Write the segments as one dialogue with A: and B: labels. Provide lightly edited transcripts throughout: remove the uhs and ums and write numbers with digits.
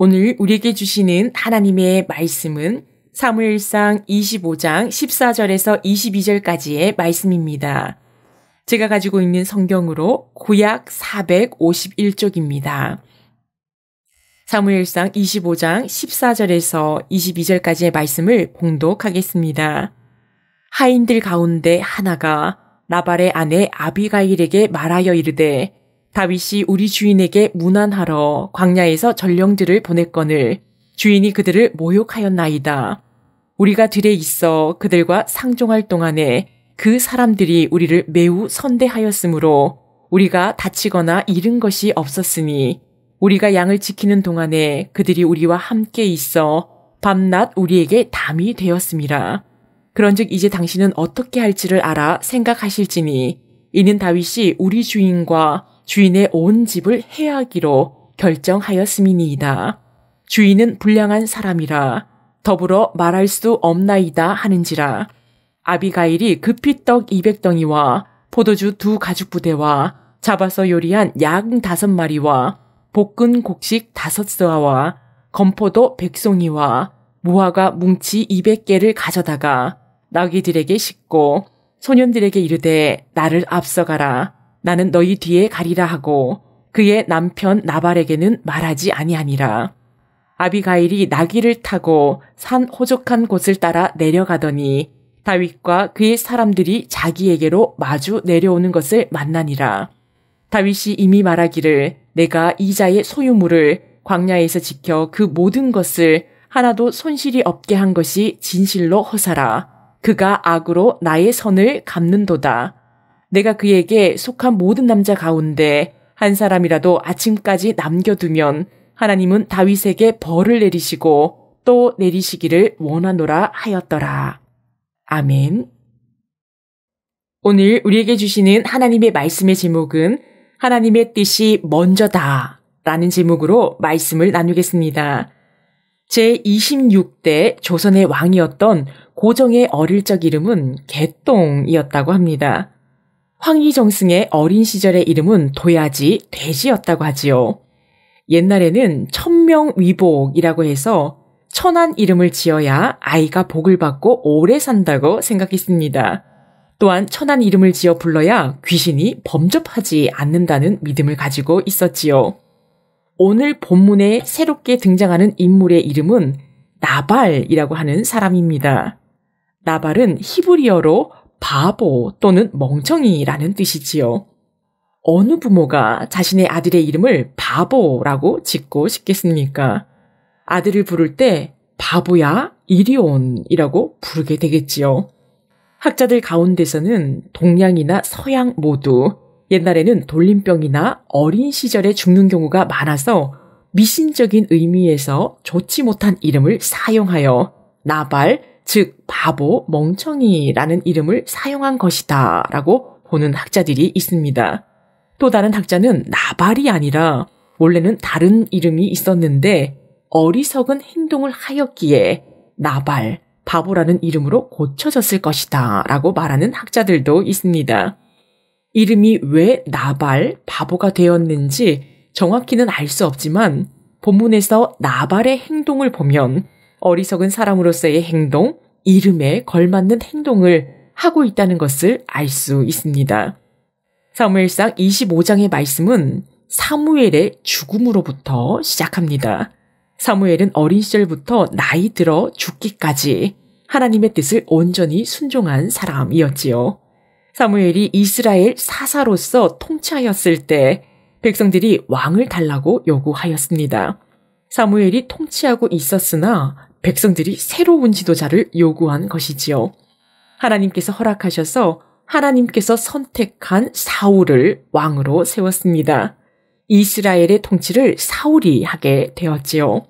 A: 오늘 우리에게 주시는 하나님의 말씀은 사무엘상 25장 14절에서 22절까지의 말씀입니다. 제가 가지고 있는 성경으로 구약 451쪽입니다. 사무엘상 25장 14절에서 22절까지의 말씀을 봉독하겠습니다. 하인들 가운데 하나가 나발의 아내 아비가일에게 말하여 이르되 다윗이 우리 주인에게 문안하러 광야에서 전령들을 보냈거늘 주인이 그들을 모욕하였나이다. 우리가 들에 있어 그들과 상종할 동안에 그 사람들이 우리를 매우 선대하였으므로 우리가 다치거나 잃은 것이 없었으니 우리가 양을 지키는 동안에 그들이 우리와 함께 있어 밤낮 우리에게 담이 되었음이라. 그런즉 이제 당신은 어떻게 할지를 알아 생각하실지니 이는 다윗이 우리 주인과 주인의 온 집을 해하기로 결정하였음이니이다. 주인은 불량한 사람이라 더불어 말할 수 없나이다 하는지라. 아비가일이 급히 떡 200덩이와 포도주 2 가죽부대와 잡아서 요리한 양 5마리와 볶은 곡식 5스와와 건포도 100송이와 무화과 뭉치 200개를 가져다가 나귀들에게 싣고 소년들에게 이르되 나를 앞서가라. 나는 너희 뒤에 가리라 하고 그의 남편 나발에게는 말하지 아니하니라. 아비가일이 나귀를 타고 산 호족한 곳을 따라 내려가더니 다윗과 그의 사람들이 자기에게로 마주 내려오는 것을 만나니라. 다윗이 이미 말하기를 내가 이자의 소유물을 광야에서 지켜 그 모든 것을 하나도 손실이 없게 한 것이 진실로 허사라. 그가 악으로 나의 선을 갚는도다. 내가 그에게 속한 모든 남자 가운데 한 사람이라도 아침까지 남겨두면 하나님은 다윗에게 벌을 내리시고 또 내리시기를 원하노라 하였더라. 아멘. 오늘 우리에게 주시는 하나님의 말씀의 제목은 하나님의 뜻이 먼저다 라는 제목으로 말씀을 나누겠습니다. 제26대 조선의 왕이었던 고종의 어릴 적 이름은 개똥이었다고 합니다. 황희정승의 어린 시절의 이름은 도야지, 돼지였다고 하지요. 옛날에는 천명위복이라고 해서 천한 이름을 지어야 아이가 복을 받고 오래 산다고 생각했습니다. 또한 천한 이름을 지어 불러야 귀신이 범접하지 않는다는 믿음을 가지고 있었지요. 오늘 본문에 새롭게 등장하는 인물의 이름은 나발이라고 하는 사람입니다. 나발은 히브리어로 바보 또는 멍청이라는 뜻이지요. 어느 부모가 자신의 아들의 이름을 바보라고 짓고 싶겠습니까? 아들을 부를 때 바보야 이리 온이라고 부르게 되겠지요. 학자들 가운데서는 동양이나 서양 모두 옛날에는 돌림병이나 어린 시절에 죽는 경우가 많아서 미신적인 의미에서 좋지 못한 이름을 사용하여 나발, 즉 바보, 멍청이라는 이름을 사용한 것이다 라고 보는 학자들이 있습니다. 또 다른 학자는 나발이 아니라 원래는 다른 이름이 있었는데 어리석은 행동을 하였기에 나발, 바보라는 이름으로 고쳐졌을 것이다 라고 말하는 학자들도 있습니다. 이름이 왜 나발, 바보가 되었는지 정확히는 알 수 없지만 본문에서 나발의 행동을 보면 어리석은 사람으로서의 행동, 이름에 걸맞는 행동을 하고 있다는 것을 알 수 있습니다. 사무엘상 25장의 말씀은 사무엘의 죽음으로부터 시작합니다. 사무엘은 어린 시절부터 나이 들어 죽기까지 하나님의 뜻을 온전히 순종한 사람이었지요. 사무엘이 이스라엘 사사로서 통치하였을 때 백성들이 왕을 달라고 요구하였습니다. 사무엘이 통치하고 있었으나 백성들이 새로운 지도자를 요구한 것이지요. 하나님께서 허락하셔서 하나님께서 선택한 사울을 왕으로 세웠습니다. 이스라엘의 통치를 사울이 하게 되었지요.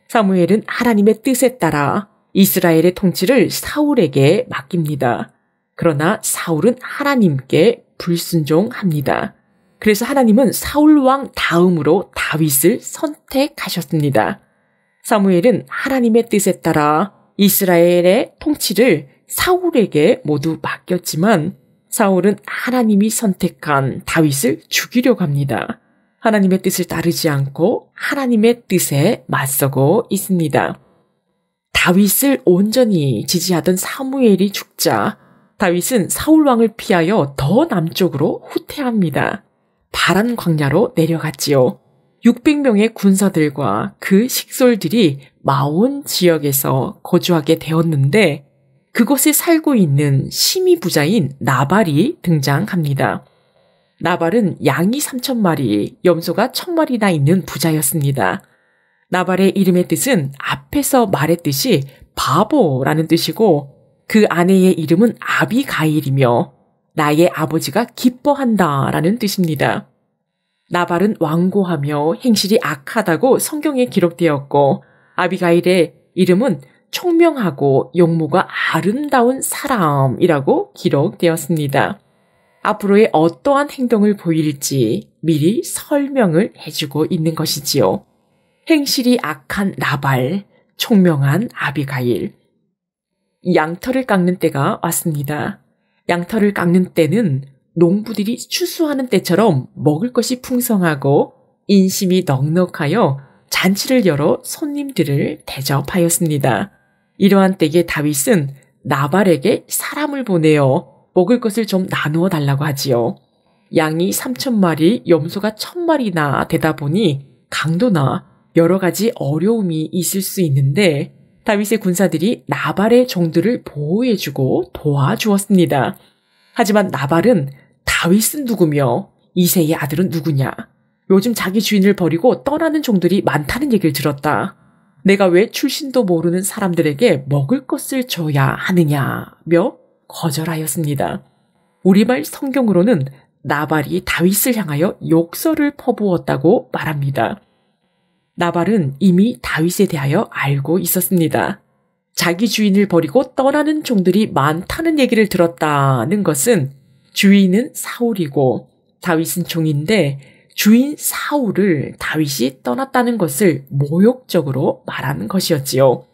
A: 사무엘은 하나님의 뜻에 따라 이스라엘의 통치를 사울에게 맡깁니다. 그러나 사울은 하나님께 불순종합니다. 그래서 하나님은 사울 왕 다음으로 다윗을 선택하셨습니다. 사무엘은 하나님의 뜻에 따라 이스라엘의 통치를 사울에게 모두 맡겼지만 사울은 하나님이 선택한 다윗을 죽이려고 합니다. 하나님의 뜻을 따르지 않고 하나님의 뜻에 맞서고 있습니다. 다윗을 온전히 지지하던 사무엘이 죽자 다윗은 사울 왕을 피하여 더 남쪽으로 후퇴합니다. 바란 광야로 내려갔지요. 600명의 군사들과 그 식솔들이 마온 지역에서 거주하게 되었는데 그곳에 살고 있는 심히 부자인 나발이 등장합니다. 나발은 양이 3,000마리, 염소가 1,000마리나 있는 부자였습니다. 나발의 이름의 뜻은 앞에서 말했듯이 바보라는 뜻이고 그 아내의 이름은 아비가일이며 나의 아버지가 기뻐한다라는 뜻입니다. 나발은 완고하며 행실이 악하다고 성경에 기록되었고 아비가일의 이름은 총명하고 용모가 아름다운 사람이라고 기록되었습니다. 앞으로의 어떠한 행동을 보일지 미리 설명을 해주고 있는 것이지요. 행실이 악한 나발, 총명한 아비가일. 양털을 깎는 때가 왔습니다. 양털을 깎는 때는 농부들이 추수하는 때처럼 먹을 것이 풍성하고 인심이 넉넉하여 잔치를 열어 손님들을 대접하였습니다. 이러한 때에 다윗은 나발에게 사람을 보내어 먹을 것을 좀 나누어 달라고 하지요. 양이 3,000마리, 염소가 1,000마리나 되다 보니 강도나 여러 가지 어려움이 있을 수 있는데 다윗의 군사들이 나발의 종들을 보호해주고 도와주었습니다. 하지만 나발은 다윗은 누구며 이새의 아들은 누구냐? 요즘 자기 주인을 버리고 떠나는 종들이 많다는 얘기를 들었다. 내가 왜 출신도 모르는 사람들에게 먹을 것을 줘야 하느냐며 거절하였습니다. 우리말 성경으로는 나발이 다윗을 향하여 욕설을 퍼부었다고 말합니다. 나발은 이미 다윗에 대하여 알고 있었습니다. 자기 주인을 버리고 떠나는 종들이 많다는 얘기를 들었다는 것은 주인은 사울이고 다윗은 종인데 주인 사울을 다윗이 떠났다는 것을 모욕적으로 말하는 것이었지요.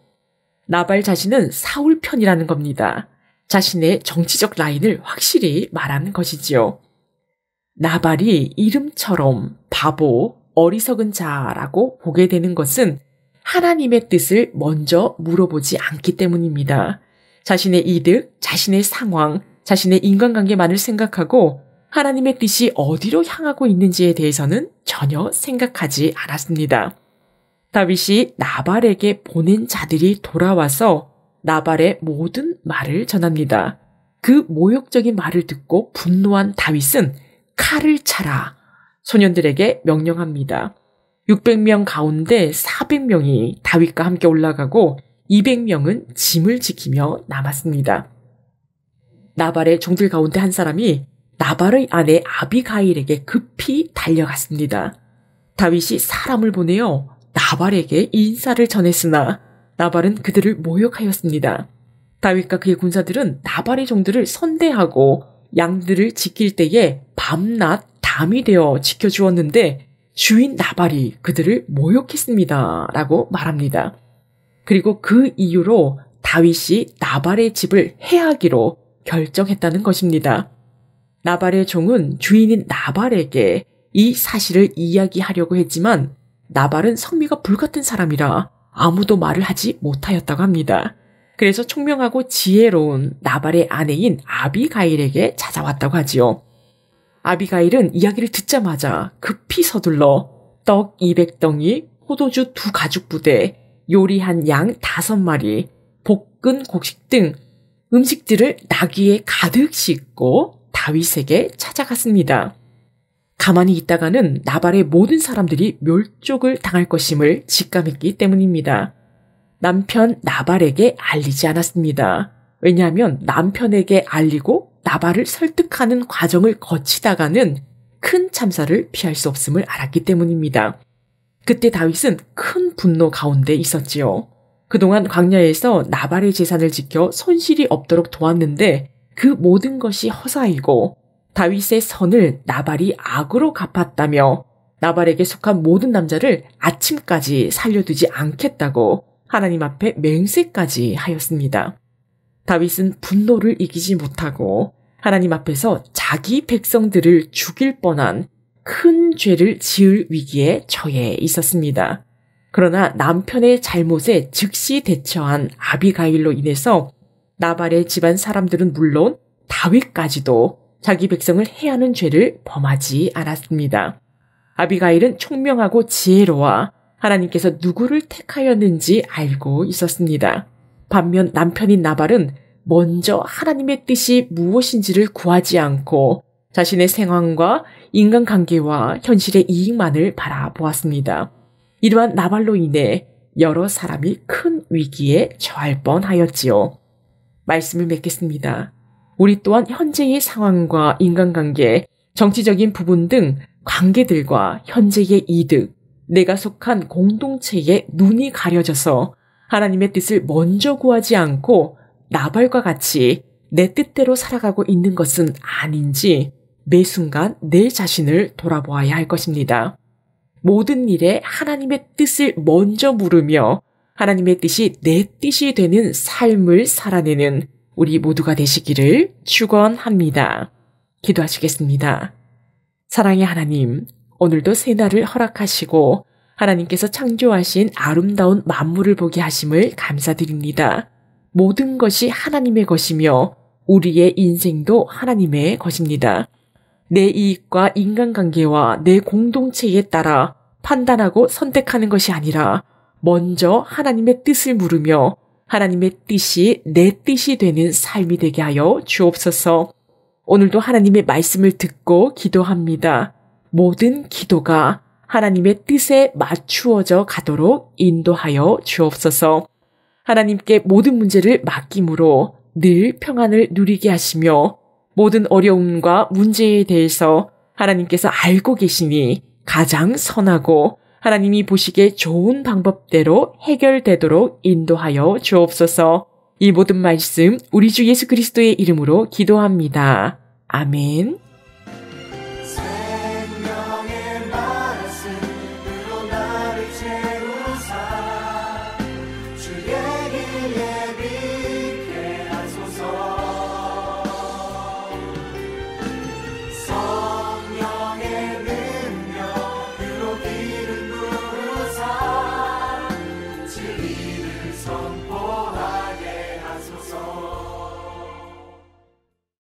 A: 나발 자신은 사울 편이라는 겁니다. 자신의 정치적 라인을 확실히 말하는 것이지요. 나발이 이름처럼 바보, 어리석은 자라고 보게 되는 것은 하나님의 뜻을 먼저 물어보지 않기 때문입니다. 자신의 이득, 자신의 상황, 자신의 인간관계만을 생각하고 하나님의 뜻이 어디로 향하고 있는지에 대해서는 전혀 생각하지 않았습니다. 다윗이 나발에게 보낸 자들이 돌아와서 나발의 모든 말을 전합니다. 그 모욕적인 말을 듣고 분노한 다윗은 칼을 차라 소년들에게 명령합니다. 600명 가운데 400명이 다윗과 함께 올라가고 200명은 짐을 지키며 남았습니다. 나발의 종들 가운데 한 사람이 나발의 아내 아비가일에게 급히 달려갔습니다. 다윗이 사람을 보내어 나발에게 인사를 전했으나 나발은 그들을 모욕하였습니다. 다윗과 그의 군사들은 나발의 종들을 선대하고 양들을 지킬 때에 밤낮 담이 되어 지켜주었는데 주인 나발이 그들을 모욕했습니다. 라고 말합니다. 그리고 그 이유로 다윗이 나발의 집을 해하기로 결정했다는 것입니다. 나발의 종은 주인인 나발에게 이 사실을 이야기하려고 했지만 나발은 성미가 불같은 사람이라 아무도 말을 하지 못하였다고 합니다. 그래서 총명하고 지혜로운 나발의 아내인 아비가일에게 찾아왔다고 하지요. 아비가일은 이야기를 듣자마자 급히 서둘러 떡 200덩이, 포도주 2가죽부대, 요리한 양 5마리, 볶은 곡식 등 음식들을 나귀에 가득 싣고 다윗에게 찾아갔습니다. 가만히 있다가는 나발의 모든 사람들이 멸족을 당할 것임을 직감했기 때문입니다. 남편 나발에게 알리지 않았습니다. 왜냐하면 남편에게 알리고 나발을 설득하는 과정을 거치다가는 큰 참사를 피할 수 없음을 알았기 때문입니다. 그때 다윗은 큰 분노 가운데 있었지요. 그동안 광야에서 나발의 재산을 지켜 손실이 없도록 도왔는데 그 모든 것이 허사이고 다윗의 선을 나발이 악으로 갚았다며 나발에게 속한 모든 남자를 아침까지 살려두지 않겠다고 하나님 앞에 맹세까지 하였습니다. 다윗은 분노를 이기지 못하고 하나님 앞에서 자기 백성들을 죽일 뻔한 큰 죄를 지을 위기에 처해 있었습니다. 그러나 남편의 잘못에 즉시 대처한 아비가일로 인해서 나발의 집안 사람들은 물론 다윗까지도 자기 백성을 해하는 죄를 범하지 않았습니다. 아비가일은 총명하고 지혜로워 하나님께서 누구를 택하였는지 알고 있었습니다. 반면 남편인 나발은 먼저 하나님의 뜻이 무엇인지를 구하지 않고 자신의 상황과 인간관계와 현실의 이익만을 바라보았습니다. 이러한 나발로 인해 여러 사람이 큰 위기에 처할 뻔하였지요. 말씀을 맺겠습니다. 우리 또한 현재의 상황과 인간관계, 정치적인 부분 등 관계들과 현재의 이득, 내가 속한 공동체에 눈이 가려져서 하나님의 뜻을 먼저 구하지 않고 나발과 같이 내 뜻대로 살아가고 있는 것은 아닌지 매 순간 내 자신을 돌아보아야 할 것입니다. 모든 일에 하나님의 뜻을 먼저 물으며 하나님의 뜻이 내 뜻이 되는 삶을 살아내는 우리 모두가 되시기를 축원합니다. 기도하시겠습니다. 사랑의 하나님, 오늘도 새날을 허락하시고 하나님께서 창조하신 아름다운 만물을 보게 하심을 감사드립니다. 모든 것이 하나님의 것이며 우리의 인생도 하나님의 것입니다. 내 이익과 인간관계와 내 공동체에 따라 판단하고 선택하는 것이 아니라 먼저 하나님의 뜻을 물으며 하나님의 뜻이 내 뜻이 되는 삶이 되게 하여 주옵소서. 오늘도 하나님의 말씀을 듣고 기도합니다. 모든 기도가 하나님의 뜻에 맞추어져 가도록 인도하여 주옵소서. 하나님께 모든 문제를 맡김으로 늘 평안을 누리게 하시며 모든 어려움과 문제에 대해서 하나님께서 알고 계시니 가장 선하고 하나님이 보시기에 좋은 방법대로 해결되도록 인도하여 주옵소서. 이 모든 말씀 우리 주 예수 그리스도의 이름으로 기도합니다. 아멘.